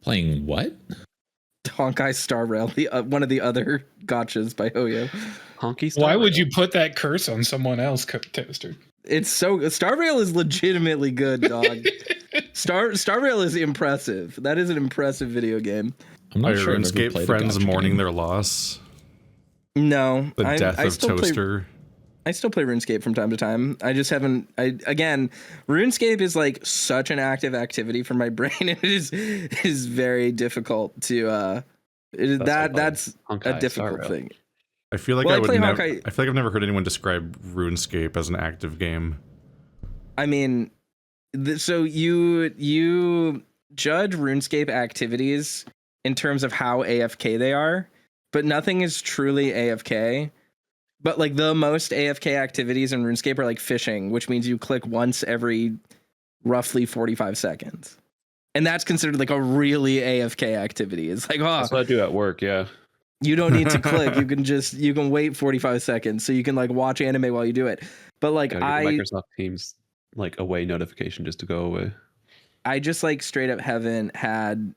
Playing what? Honkai Star Rail, one of the other gotchas by Hoyo. Honky Star Why Rail. would you put that curse on someone else, Toaster? It's so Star Rail is legitimately good, dog. Star Rail is impressive. That is an impressive video game. I'm not sure. RuneScape friends mourning their loss. No, The death of Toaster. I still play RuneScape from time to time. I just haven't. Again, RuneScape is like such an active activity for my brain. It is very difficult to. That's a difficult thing. I feel like I feel like I've never heard anyone describe RuneScape as an active game. I mean, so you judge RuneScape activities in terms of how AFK they are, but nothing is truly AFK. But like the most AFK activities in RuneScape are like fishing, which means you click once every roughly 45 seconds. And that's considered like a really AFK activity. It's like, That's what I do at work, yeah. You don't need to click. You can wait 45 seconds so you can like watch anime while you do it. But like Microsoft Teams like away notification just to go away. I just like straight up haven't had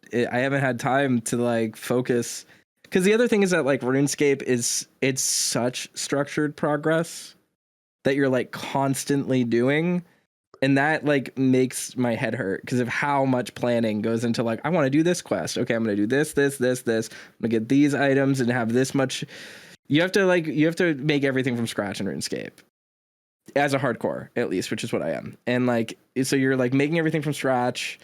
time to like focus. Because the other thing is that like RuneScape it's such structured progress that you're like constantly doing, and that like makes my head hurt because of how much planning goes into like, I want to do this quest. Okay, I'm gonna do this. I'm gonna get these items and have this much. You have to make everything from scratch in RuneScape. As a hardcore, at least, which is what I am. And like, so you're like making everything from scratch,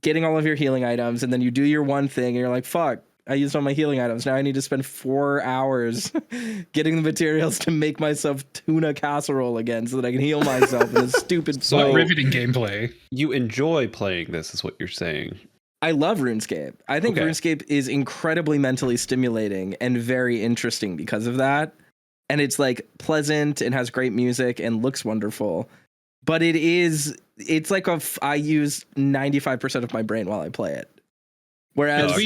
getting all of your healing items, and then you do your one thing and you're like, fuck, I used all my healing items. Now I need to spend 4 hours getting the materials to make myself tuna casserole again so that I can heal myself in this stupid. So riveting gameplay. You enjoy playing this, is what you're saying. I love RuneScape. I think RuneScape is incredibly mentally stimulating and very interesting because of that. And it's like pleasant and has great music and looks wonderful. But it's like I use 95% of my brain while I play it. Whereas I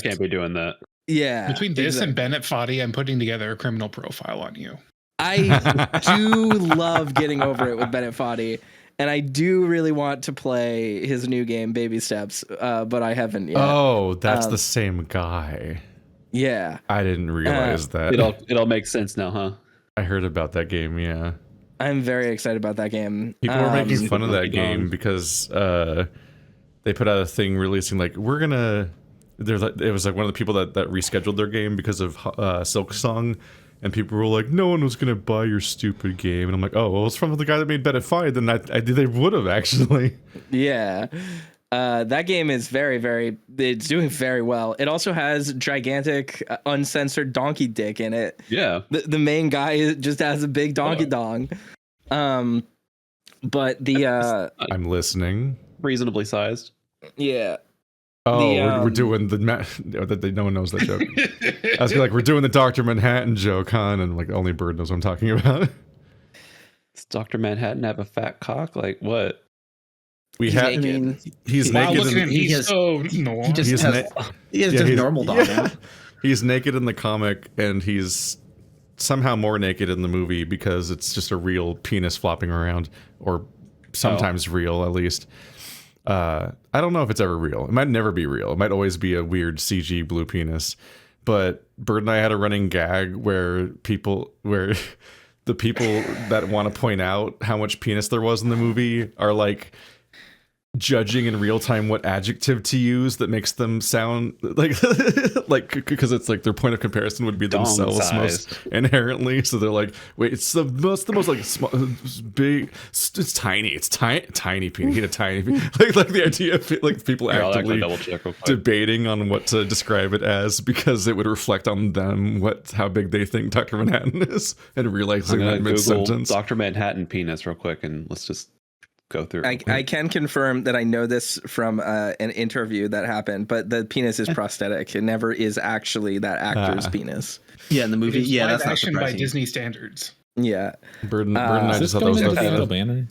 can't be doing that. Yeah. Between this and Bennett Foddy, I'm putting together a criminal profile on you. I do love getting over it with Bennett Foddy, and I do really want to play his new game, Baby Steps, but I haven't yet. Oh, that's the same guy. Yeah. I didn't realize that. It all makes sense now, huh? I heard about that game, yeah. I'm very excited about that game. People were making fun of that game because they put out a thing releasing like, it was like one of the people that rescheduled their game because of Silk Song, and people were like, no one was gonna buy your stupid game, and I'm like, oh well, it's from the guy that made Bennett Foddy, then they would have actually. Yeah. That game is it's doing very well. It also has gigantic uncensored donkey dick in it. Yeah. The main guy just has a big donkey dong. But I'm listening. Reasonably sized. Yeah. Oh, we're doing no one knows that joke. I was like, we're doing the Dr. Manhattan joke, huh? And like only Bird knows what I'm talking about. Does Dr. Manhattan have a fat cock? Like what? He's naked. He's naked. He has normal dog now. He's naked in the comic, and he's somehow more naked in the movie because it's just a real penis flopping around, or sometimes real at least. I don't know if it's ever real. It might never be real. It might always be a weird CG blue penis. But Bird and I had a running gag where the people that want to point out how much penis there was in the movie are like judging in real time what adjective to use that makes them sound like because it's like their point of comparison would be themselves most inherently, so they're like, wait, it's the most like small, big, it's tiny penis. He had a tiny penis. like the idea of like people actively debating on what to describe it as because it would reflect on them how big they think Dr. Manhattan is, and realizing that mid-sentence. Dr. Manhattan penis real quick, and let's just go through. I can confirm that I know this from an interview that happened, but the penis is prosthetic. It never is actually that actor's penis. Yeah, in the movie. Yeah, that's not surprising. By Disney standards. Yeah. Bird and I just thought that was the Idle Banter.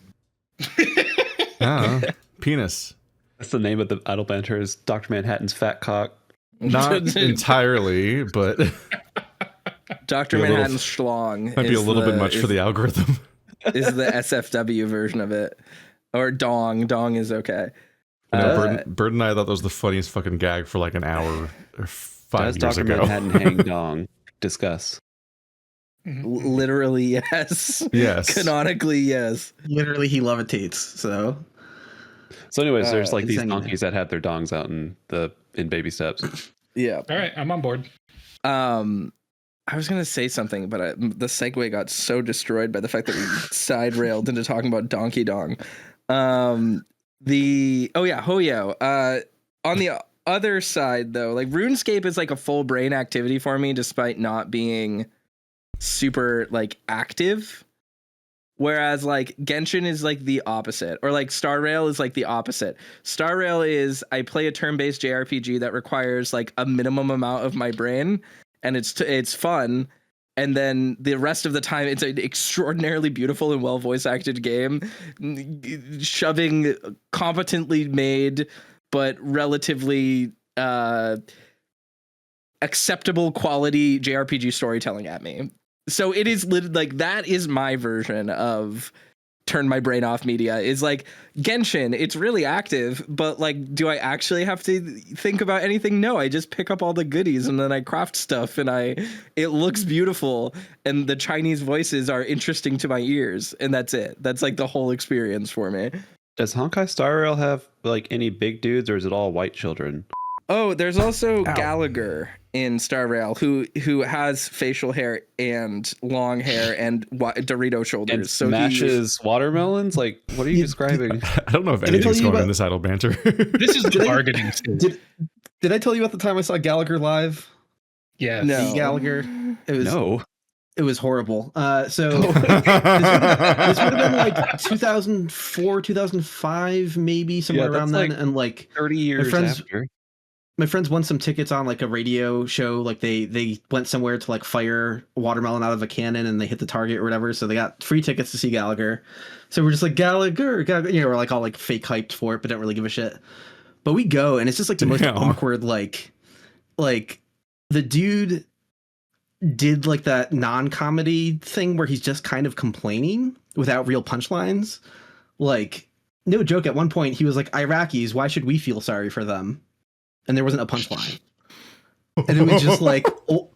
Penis. That's the name of the Idle Banter, is Dr. Manhattan's fat cock. Not entirely, but Dr. Manhattan's schlong might be a little bit much for the algorithm. Is the SFW version of it. Or dong. Dong is okay. Bird and I thought that was the funniest fucking gag for like an hour or 5 Does years Dr. ago. Manhattan hang dong? Discuss. Literally, yes. Yes. Canonically, yes. Literally, he levitates. So anyways, there's like he's these hanging there. donkeys that have their dongs out in baby steps. Yeah. All right, I'm on board. I was gonna say something, but the segue got so destroyed by the fact that we side railed into talking about Donkey Dong. Hoyo. On the other side, though, like RuneScape is like a full brain activity for me, despite not being super like active. Whereas like Genshin is like the opposite, or like Star Rail is like the opposite. Star Rail is I play a turn-based JRPG that requires like a minimum amount of my brain, and it's fun. And then the rest of the time, it's an extraordinarily beautiful and well voice acted game, shoving competently made but relatively acceptable quality JRPG storytelling at me. So it is like that is my version of turn my brain off media. Is like Genshin, it's really active, but like, do I actually have to think about anything? No, I just pick up all the goodies and then I craft stuff and it looks beautiful and the Chinese voices are interesting to my ears, and that's it. That's like the whole experience for me. Does Honkai Star Rail have like any big dudes, or is it all white children? Oh, there's also Gallagher in Star Rail who has facial hair and long hair and Dorito shoulders. And so smashes watermelons? Like, what are you describing? I don't know if anything's going in this idle banter. This is the targeting stage. did I tell you about the time I saw Gallagher live? Yeah. No. Gallagher. It was No. It was horrible. So this would have been like 2004, 2005, maybe somewhere around then. Like and like 30 years after. My friends won some tickets on like a radio show. Like they went somewhere to like fire a watermelon out of a cannon and they hit the target or whatever. So they got free tickets to see Gallagher. So we're just like Gallagher, we're like all like fake hyped for it, but don't really give a shit. But we go and it's just like the most awkward, like the dude did like that non-comedy thing where he's just kind of complaining without real punchlines. Like, no joke, at one point he was like, Iraqis, why should we feel sorry for them? And there wasn't a punchline. And it was just like, oh,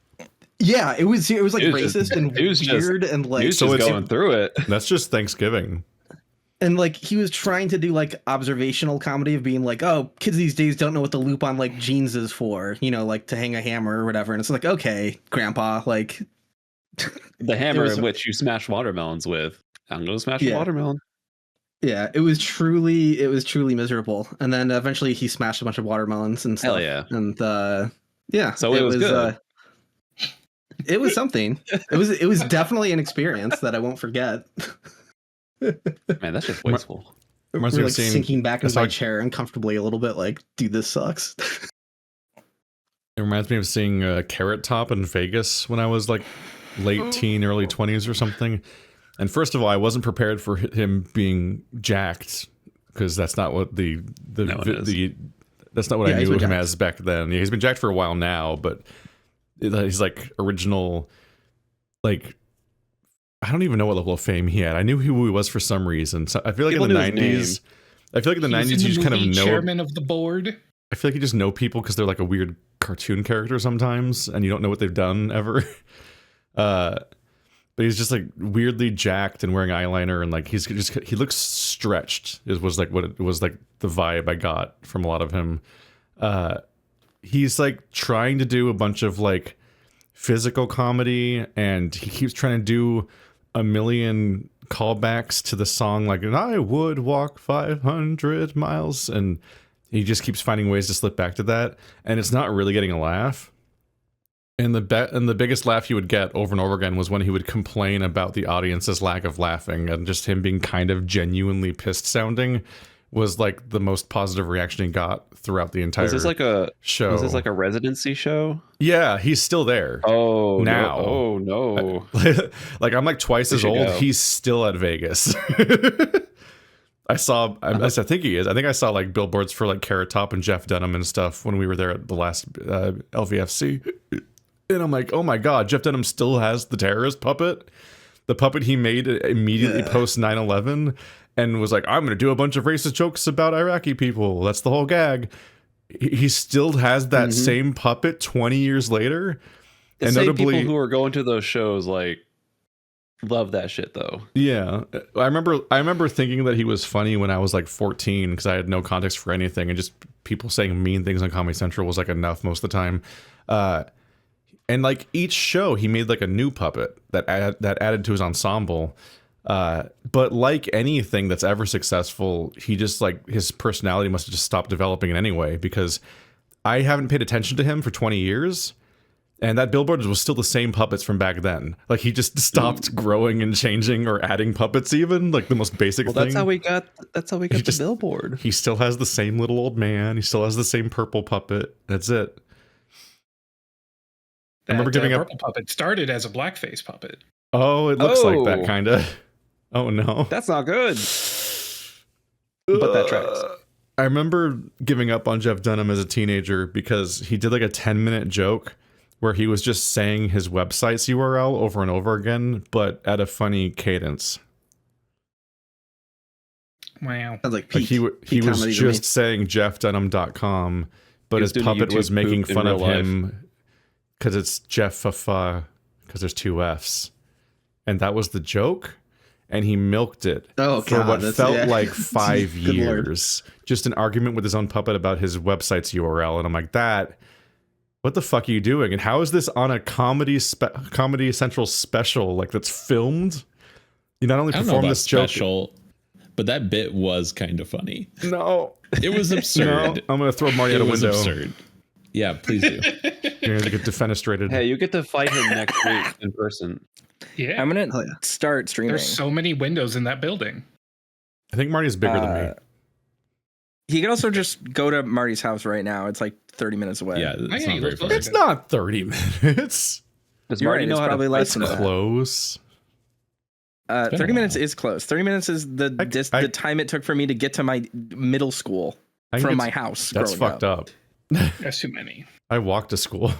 yeah, it was like racist and weird and like, he was just going through it. That's just Thanksgiving. And like he was trying to do like observational comedy of being like, oh, kids these days don't know what the loop on like jeans is for, you know, like to hang a hammer or whatever. And it's like, okay, grandpa, like the hammer in which you smash watermelons with. I'm gonna smash a watermelon. Yeah, it was truly miserable. And then eventually he smashed a bunch of watermelons and stuff. Hell yeah. And yeah, so it was good. It was something. It was definitely an experience that I won't forget. Man, that's just wasteful. We're like sinking back into my chair uncomfortably a little bit, like, dude, this sucks. It reminds me of seeing Carrot Top in Vegas when I was like late teen, early 20s or something. And first of all, I wasn't prepared for him being jacked because that's not what that's not what I knew him as back then. Yeah, he's been jacked for a while now, but he's like original, like, I don't even know what level of fame he had. I knew who he was for some reason. So I feel like in the 90s, you just kind of know chairman of the board. I feel like you just know people because they're like a weird cartoon character sometimes, and you don't know what they've done ever. But he's just like weirdly jacked and wearing eyeliner, and like he looks stretched. It was like what it was like the vibe I got from a lot of him. He's like trying to do a bunch of like physical comedy, and he keeps trying to do a million callbacks to the song, like, and I would walk 500 miles, and he just keeps finding ways to slip back to that, and it's not really getting a laugh. And the biggest laugh he would get over and over again was when he would complain about the audience's lack of laughing, and just him being kind of genuinely pissed sounding was like the most positive reaction he got throughout the entire show. Was this like a residency show? Yeah, he's still there. Oh, now. No. Oh, no. Like, I'm like twice as old. Go. He's still at Vegas. I think he is. I think I saw like billboards for like Carrot Top and Jeff Dunham and stuff when we were there at the last LVFC. And I'm like, oh my God, Jeff Dunham still has the terrorist puppet. The puppet he made immediately post 9/11. and was like, I'm going to do a bunch of racist jokes about Iraqi people. That's the whole gag. He still has that same puppet 20 years later. The and same notably, people who are going to those shows like love that shit though. Yeah, I remember thinking that he was funny when I was like 14 because I had no context for anything, and just people saying mean things on Comedy Central was like enough most of the time. And like each show, he made like a new puppet that added to his ensemble. But like anything that's ever successful, he just like his personality must have just stopped developing in any way, because I haven't paid attention to him for 20 years. And that billboard was still the same puppets from back then. Like he just stopped growing and changing or adding puppets, even like the most basic thing. That's how we got the billboard. He still has the same little old man. He still has the same purple puppet. That's it. That, I remember giving purple puppet started as a blackface puppet. Oh, it looks like that kind of. Oh no, that's not good. But that tracks. I remember giving up on Jeff Dunham as a teenager because he did like a 10-minute joke where he was just saying his website's URL over and over again, but at a funny cadence. Wow. Sounds like he was just saying jeffdunham.com, but his puppet was making fun of him because it's Jeff because there's 2 F's. And that was the joke. And he milked it for what felt like 5 years. Just an argument with his own puppet about his website's URL. And I'm like, what the fuck are you doing? And how is this on a Comedy Central special, like that's filmed? You not only perform this joke, but that bit was kind of funny. No, it was absurd. No, I'm gonna throw Marty out a window. It was absurd. Yeah, please do. You're gonna get defenestrated. Hey, you get to fight him next week in person. Yeah, I'm gonna start streaming. There's so many windows in that building. I think Marty's bigger than me. He can also just go to Marty's house right now. It's like 30 minutes away. Yeah, it's not very far. It's not 30 minutes. Does Marty know how probably to less than close? 30 minutes is close. 30 minutes is the time it took for me to get to my middle school from my house. That's fucked up. That's too many. I walked to school.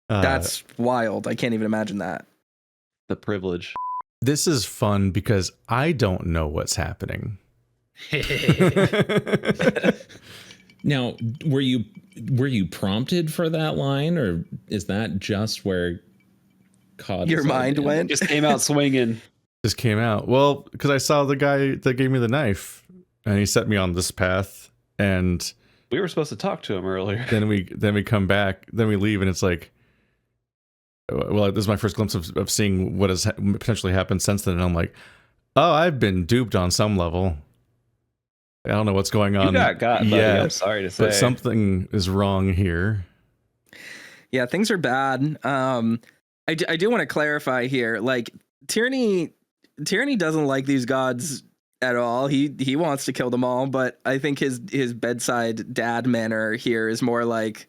That's wild. I can't even imagine that. The privilege. This is fun because I don't know what's happening. Now, were you prompted for that line, or is that just where your mind went? Just came out swinging. Just came out. Well, because I saw the guy that gave me the knife, and he set me on this path, and we were supposed to talk to him earlier. Then we come back, then we leave, and it's like, well, this is my first glimpse of seeing what has potentially happened since then, and I'm like, oh, I've been duped on some level. I don't know what's going on. You got buddy. I'm sorry to say. But something is wrong here. Yeah, things are bad. I do want to clarify here. Like, Tyranny doesn't like these gods at all. He wants to kill them all, but I think his bedside dad manner here is more like,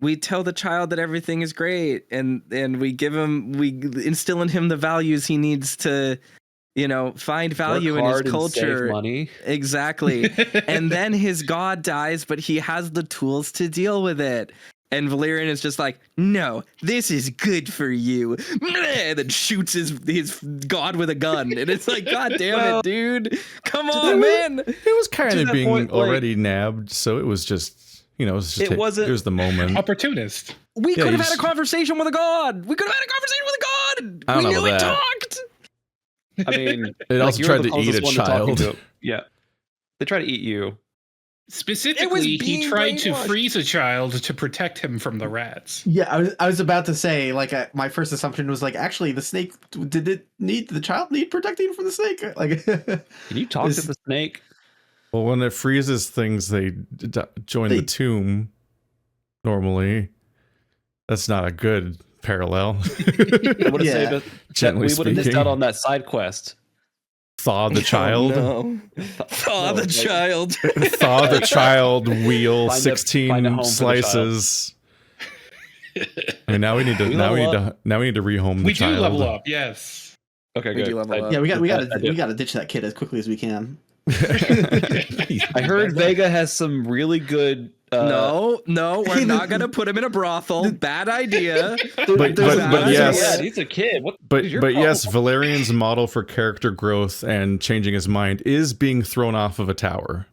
we tell the child that everything is great, and we instill in him the values he needs to, find value in his culture. Money. Exactly. And then his god dies, but he has the tools to deal with it. And Valerian is just like, no, this is good for you. And then shoots his god with a gun. And it's like, God damn it, dude. Come on, man. It was kind of being already nabbed, so it was just, it was the moment. Opportunist. We could have had a conversation with a god. I don't know about that. Talked. I mean, it also tried to eat a child. Yeah. They try to eat you. Specifically, he tried to freeze a child to protect him from the rats. Yeah, I was about to say, like, my first assumption was like, actually, the snake, the child need protecting from the snake? Like, can you talk to the snake? Well, when it freezes things, they join the tomb. Normally, that's not a good parallel. I would say, but gently we would have missed out on that side quest. Thaw the child. No. Thaw the child. Thaw the child. Wheel 16 slices. And now we need to rehome the child. We do level up. Yes. Okay, good. Level up. Yeah, we got to ditch that kid as quickly as we can. I heard Vega has some really good. No, we're not gonna put him in a brothel. Bad idea. But yes, he's a kid. But yes, Valerian's model for character growth and changing his mind is being thrown off of a tower.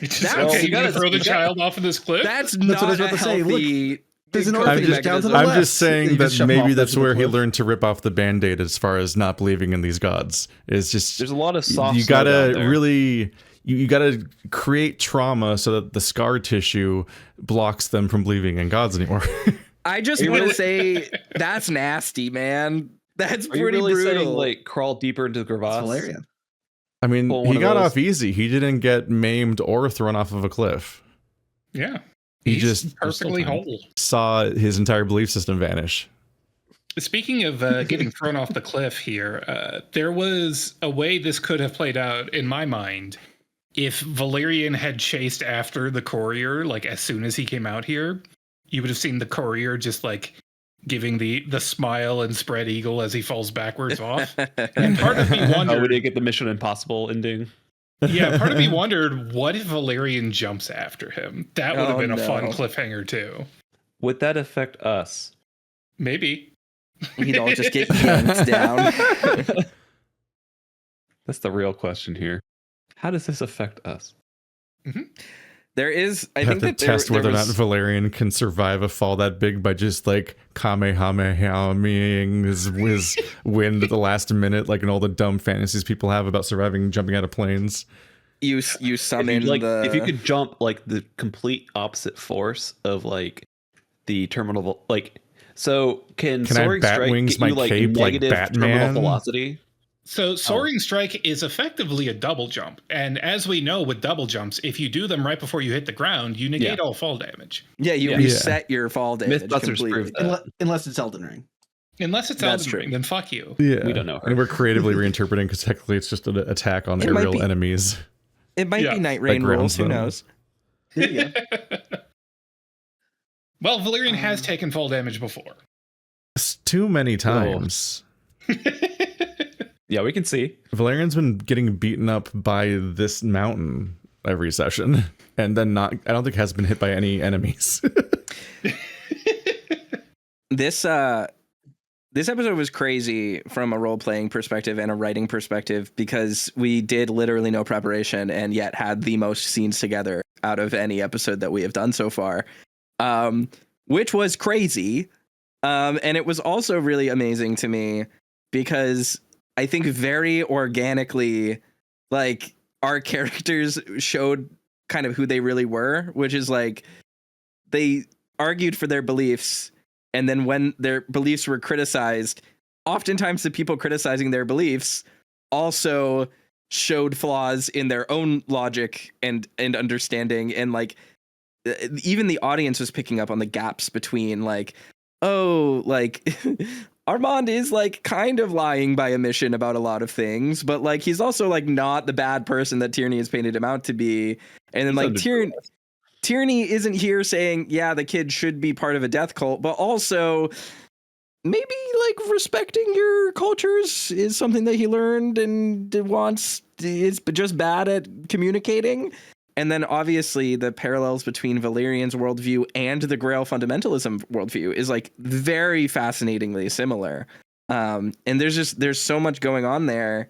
Okay, you gotta throw the child off of this cliff? That's not what I was about to say. Look, there's an orphanage down to the I'm left. just saying that maybe that's where he cliff. learned to rip off the band-aid as far as not believing in these gods. It's just there's a lot of soft. You gotta really, you gotta create trauma so that the scar tissue blocks them from believing in gods anymore. I just want to say that's nasty, man. That's pretty really brutal. saying, like, crawl deeper into the crevasse? Valerian. I mean, he got off easy. He didn't get maimed or thrown off of a cliff. Yeah. He just perfectly whole. Saw his entire belief system vanish. Speaking of getting thrown off the cliff here, there was a way this could have played out in my mind if Valerian had chased after the courier, like as soon as he came out here. You would have seen the courier just like giving the smile and spread eagle as he falls backwards off. And part of me wondered, would he get the Mission Impossible ending? Yeah, part of me wondered, what if Valerian jumps after him? That would have been a fun cliffhanger too. Would that affect us? Maybe. We'd all just get yanked down. That's the real question here. How does this affect us? Mm-hmm. There is, I think that test whether or not Valerian can survive a fall that big by just like kamehamehaing his wind at the last minute, like in all the dumb fantasies people have about surviving jumping out of planes. You summon if you could jump like the complete opposite force of like the terminal, like, so can soaring I bat strike wings get my you, like, cape like negative Batman? terminal velocity? So soaring strike is effectively a double jump. And as we know with double jumps, if you do them right before you hit the ground, you negate all fall damage. Yeah, you reset your fall damage completely. Unless it's Elden Ring. Unless it's Elden Ring, then fuck you. Yeah. We don't know her. And we're creatively reinterpreting because technically it's just an attack on aerial enemies. It might be Night Rain rules, who knows? Yeah. Well, Valerian has taken fall damage before. Too many times. Yeah, we can see. Valerian's been getting beaten up by this mountain every session, and then I don't think has been hit by any enemies. This episode was crazy from a role-playing perspective and a writing perspective because we did literally no preparation and yet had the most scenes together out of any episode that we have done so far, which was crazy. And it was also really amazing to me because I think very organically, like, our characters showed kind of who they really were, which is like they argued for their beliefs. And then when their beliefs were criticized, oftentimes the people criticizing their beliefs also showed flaws in their own logic and understanding. And like, even the audience was picking up on the gaps between like, oh, like Armand is like kind of lying by omission about a lot of things, but like he's also like not the bad person that Tierney has painted him out to be. And then like Tierney isn't here saying, yeah, the kid should be part of a death cult, but also maybe like respecting your cultures is something that he learned and wants, is just bad at communicating. And then obviously the parallels between Valerian's worldview and the Grail fundamentalism worldview is like very fascinatingly similar. And there's so much going on there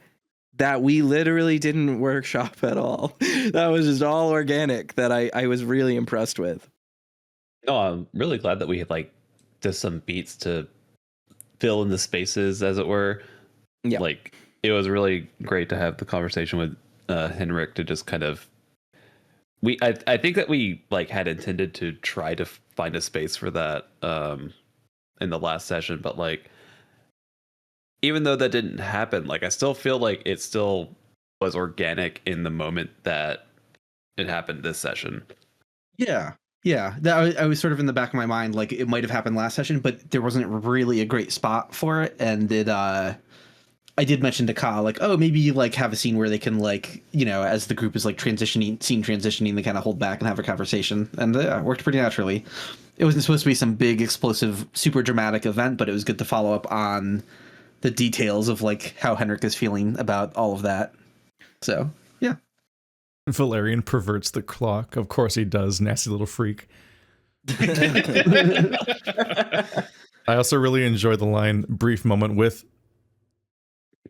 that we literally didn't workshop at all. That was just all organic that I was really impressed with. No, I'm really glad that we had like just some beats to fill in the spaces, as it were. Yeah. Like, it was really great to have the conversation with Henrik to just kind of, I think that we like had intended to try to find a space for that in the last session, but like, even though that didn't happen, like I still feel like it still was organic in the moment that it happened this session. Yeah. That I was sort of in the back of my mind, like it might have happened last session, but there wasn't really a great spot for it. And I did mention to Ka, like, oh, maybe like have a scene where they can like, you know, as the group is like transitioning, they kind of hold back and have a conversation, and it worked pretty naturally. It wasn't supposed to be some big, explosive, super dramatic event, but it was good to follow up on the details of like how Henrik is feeling about all of that. So Valerian perverts the clock. Of course he does. Nasty little freak. I also really enjoy the line "brief moment with."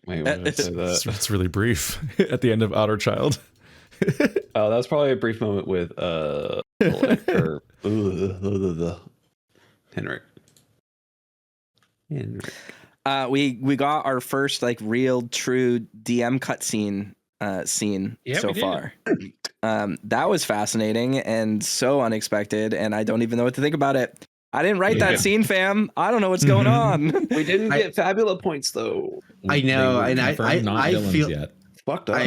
Wait, why did I say that? It's really brief at the end of Outer Child. Oh, that was probably a brief moment with Whittaker. Henrik. We got our first like real true DM cutscene scene so far. That was fascinating and so unexpected, and I don't even know what to think about it. I didn't write that scene, fam. I don't know what's going on. We didn't get Fabula points though. I know, and not I villains feel yet. Fucked up.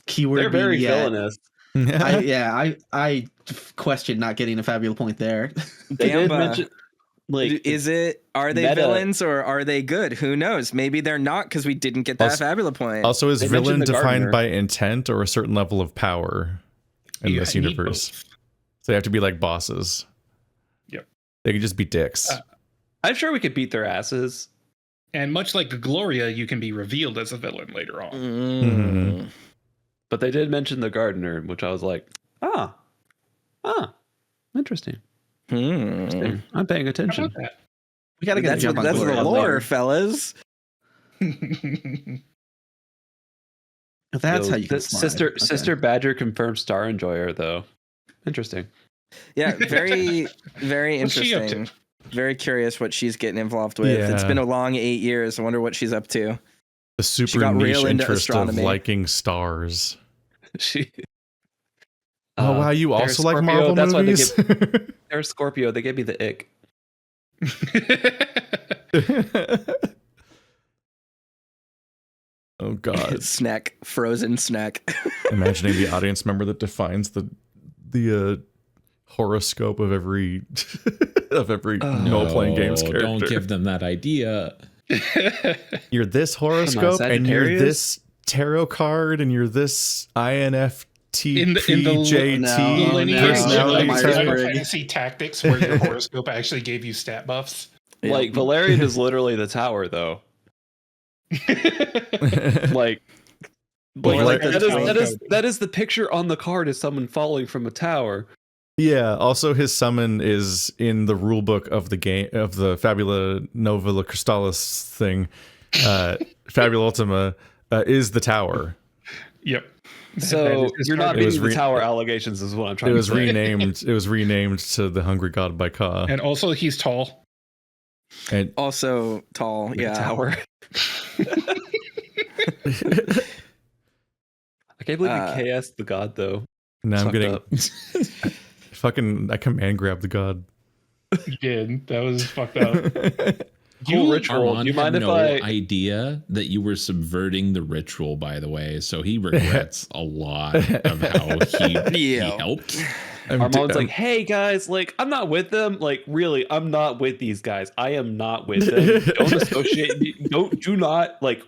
Keyword. They're very villainous. I question not getting a Fabula point there. They did mention, are they villains or are they good? Who knows? Maybe they're not because we didn't get that Fabula point. Also, is They villain mentioned the defined gardener. by intent or a certain level of power in this I need universe? both. So they have to be like bosses. Yep. They could just be dicks. I'm sure we could beat their asses. And much like Gloria, you can be revealed as a villain later on. Mhm. But they did mention the gardener, which I was like, interesting. Hmm. I'm paying How attention. about that? We gotta get That's a jump on the Gloria lore, later. fellas. That's Yo, how you can the slide. sister Okay. Sister Badger confirmed Star Enjoyer though. Interesting. Yeah, very, very What's she up interesting. Very curious what she's getting involved with. It's Yeah. been a long 8 years. I wonder what she's up to. The super got niche real into interest astronomy. of liking stars. She. Oh wow, you they're also like Scorpio, Marvel that's movies? Why they're Scorpio. They gave me the ick. Oh god. Snack, frozen snack. Imagining the audience member that defines the horoscope of every role playing games character. Don't give them that idea. You're this horoscope and you're Sagittarius? this tarot card and you're this INFTPJT No, lineage personality of Myers-Briggs. type. Final Fantasy Tactics, where your horoscope actually gave you stat buffs. Like Valerian is literally the tower though. Like Like, that is the picture on the card is someone falling from a tower. Yeah, also his summon is in the rule book of the game of the Fabula Nova La Crystallis thing. Fabula Ultima is the tower. Yep. So you're not It was beating the re- tower allegations is what I'm trying It to was say. renamed. It was renamed to the Hungry God by Ka. And also, he's tall. And Also tall, The yeah. tower. I can't believe you KS the god though. now I'm Fucked getting up. I command grab the god. You did. That was fucked up. Cool ritual. Armand Do you mind had if no I idea that you were subverting the ritual, by the way, so he regrets a lot of how he Yeah. helped. Armand's like, hey guys, like I'm not with them. Like really, I'm not with these guys. I am not with them. Don't associate. Do not like.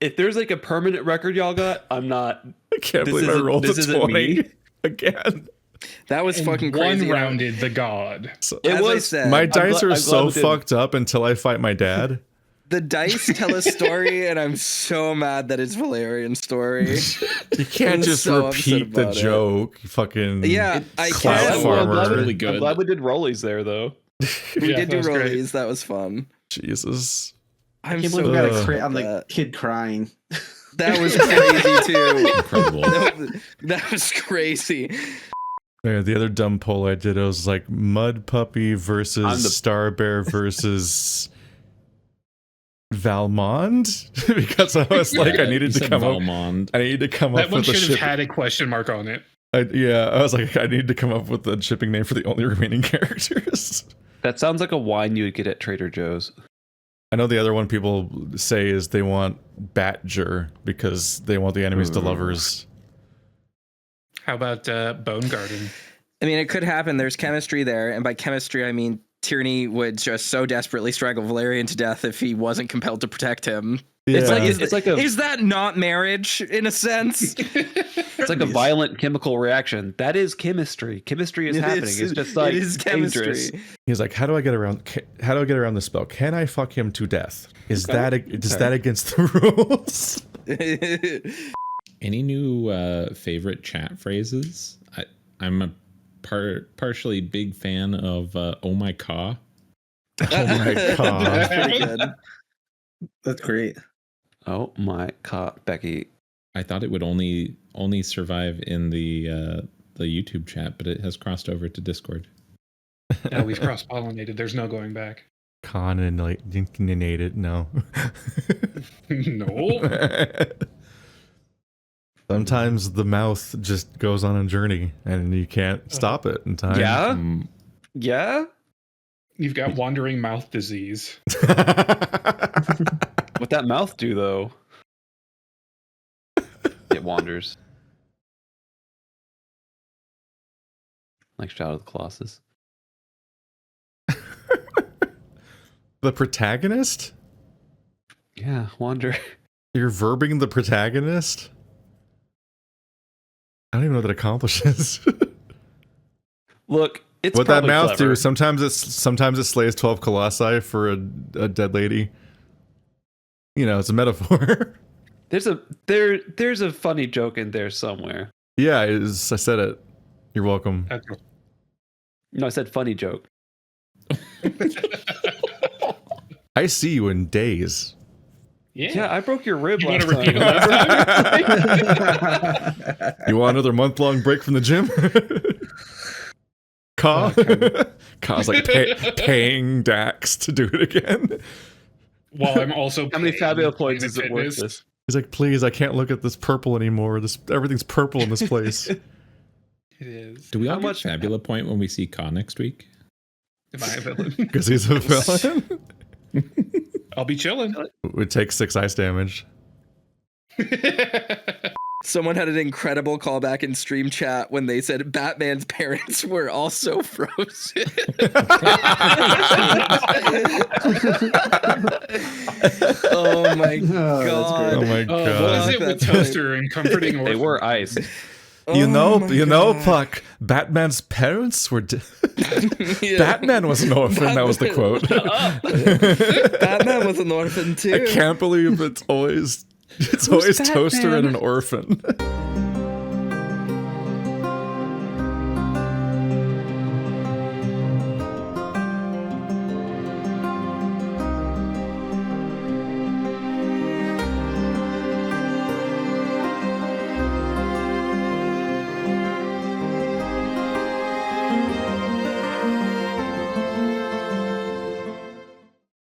If there's like a permanent record y'all got, I'm not. I can't This believe I isn't- rolled this a isn't 20 me. again. That was fucking crazy. One rounded the god. So, It As I was said, my I'm dice gla- are I'm so glad we did. fucked up until I fight my dad. the dice tell a story, and I'm so mad that it's Valerian's story. You can't I'm just so upset repeat the about it. joke. You fucking Yeah, I clout can. I'm farmer. glad we- Really good. I'm glad we did rollies there though. We Yeah, did that do was great. rollies. That was fun. Jesus. I'm I can't so believe we got a Ugh. crit on the that. kid crying. That was crazy too. Incredible. That was crazy. Yeah, the other dumb poll I did, I was like Mud Puppy versus I'm the- Star Bear versus Valmond because I was like I needed You to said come up. Valmond. I needed to come That up one with a should have ship. had a question mark on it. I was like I needed to come up with a shipping name for the only remaining characters. That sounds like a wine you would get at Trader Joe's. I know the other one people say is they want Batger because they want the enemies to lovers. How about Bone Garden? I mean, it could happen. There's chemistry there, and by chemistry, I mean Tierney would just so desperately strangle Valerian to death if he wasn't compelled to protect him. Yeah. Is that not marriage in a sense? It's like a violent chemical reaction. That is chemistry. Chemistry is happening. It's just like it is dangerous. chemistry. He's like, how do I get around the spell? Can I fuck him to death? Is Okay. that against the rules? Any new favorite chat phrases? I'm a partially big fan of "Oh my Ka." Oh my god. That's pretty good. That's great. Oh my god, Becky. I thought it would only survive in the YouTube chat, but it has crossed over to Discord. Yeah, we've cross-pollinated. There's no going back. Coninated, no. No. Sometimes the mouth just goes on a journey and you can't stop it in time. Yeah? Yeah? You've got wandering mouth disease. What that mouth do, though? It wanders. Like Shadow of the Colossus. The protagonist? Yeah, wander. You're verbing the protagonist? I don't even know what that accomplishes. Look, it's what that probably mouth clever. do? Sometimes it slays 12 colossi for a dead lady. You know, it's a metaphor. There's a funny joke in there somewhere. Yeah, I said it. You're welcome. No, I said funny joke. I see you in days. Yeah, I broke your rib You want last to repeat it last time? You want another month-long break from the gym? Ka's like paying Dax to do it again. While I'm also How many paying Fabula points Planet is it worth Fitness. this? He's like, please, I can't look at this purple anymore. Everything's purple in this place. It is. Do we all How get much- Fabula point when we see Ka next week? Am I a villain? Because he's a villain. I'll be chilling. It would take 6 ice damage. Someone had an incredible callback in stream chat when they said Batman's parents were also frozen. Oh my god. Oh my What god. is it with That's Toaster and comforting They orphans? were ice. You Oh know, my God. Puck, Batman's parents were Yeah. Batman was an orphan, that was the quote. Batman was an orphan too. I can't believe it's always Toaster and an orphan.